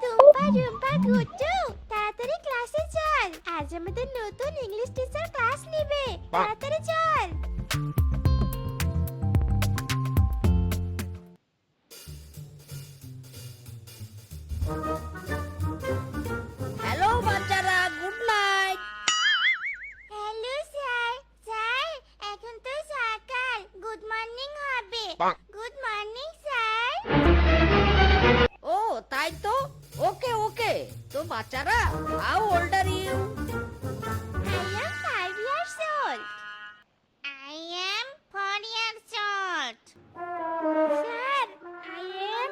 টুম্পা রুম্পা গুড্ডু তাড়াতাড়ি ক্লাসে চল, আজ আমাদের নতুন ইংলিশ টিচার ক্লাস নেবে, তাড়াতাড়ি চল। হ্যালো বাচ্চারা, good night. Hello sir. Sir এখন তো সকাল, গুড মর্নিং হবে। Good morning sir. ও তাই তো, ওকে ওকে। তো বাচ্চারা, how old are you? I am 5 years old. I am 4 years old. Sir, I am...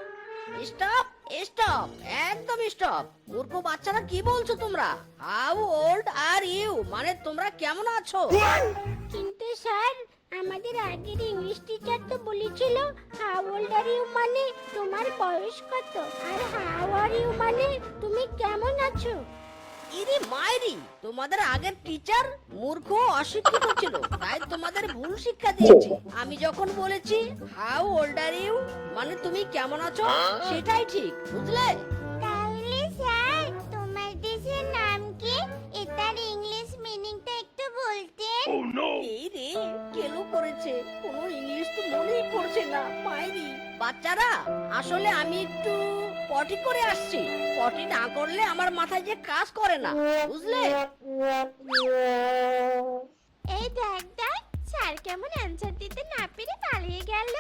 stop stop, একদম স্টপ। মূর্খ বাচ্চারা, কি বলছো তোমরা? হাউ ওল্ড আর ইউ মানে তোমরা কেমন আছো? কিন্তু স্যার, আমাদের আগের ইংলিশ টিচার তো বলেছিল হাউ ওল্ড আর ইউ মানে তোমার বয়স কত, আর হাউ আর ইউ মানে তুমি কেমন আছো। ইরি মাইরি, তোমাদের আগের টিচার মূর্খ অশিক্ষিত ছিল, তাই তোমাদের ভুল শিক্ষা দিয়েছে। আমি যখন বলেছি হাউ ওল্ড আর ইউ মানে তুমি কেমন আছো, সেটাই ঠিক, বুঝলে? তাহলে স্যার, তোমার দেশের নাম কি? এটার ইংলিশ মিনিংটা একটু বলতেন? এই রে, কেলো করেছে, কোনো ইংলিশ তো মনেই পড়ছে না, মাইরি। বাচ্চারা, আসলে আমি একটু পটি করে আসছি, পটি না করলে আমার মাথায় যে কাজ করে না, বুঝলে? এই দেখ দেখ, স্যার কেমন অ্যানসার দিতে না পেরে পালিয়ে গেল।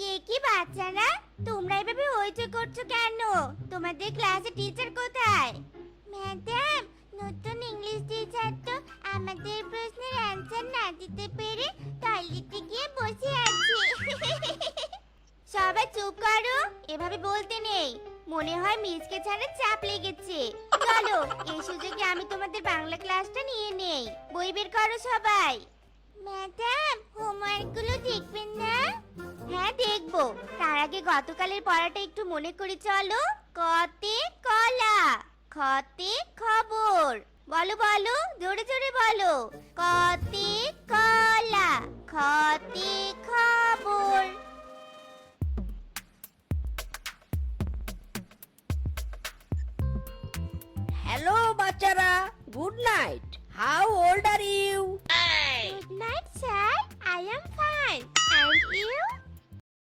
এ কি বাচ্চারা, তোমরা এভাবে হইচই করছো কেন? তোমাদের ক্লাসে টিচার কোথায়? ম্যাডাম, নতুন ইংলিশ টিচার তো আমাদের প্রশ্নের অ্যানসার না দিতে পেরে টয়লেটে গিয়ে বসে আছে। সবাই চুপ করো, এভাবে বলতে নেই। মনে হয় মিসকে ছাড়া চাপ লেগেছে। চলো, এই সুযোগে আমি তোমাদের বাংলা ক্লাসটা নিয়ে নেই। বই বের করো সবাই। ম্যাডাম, হোমওয়ার্কগুলো দেখবেন না? হ্যাঁ দেখবো, তার আগে গতকালের পড়াটা একটু মনে করি চলো। কতে কলা, খতে খবর। বলো বলো, জোরে জোরে বলো। কতে কলা, খতে খবর। হ্যালো বাচ্চারা, good night. How old are you? Good night, sir. I am fine. And you?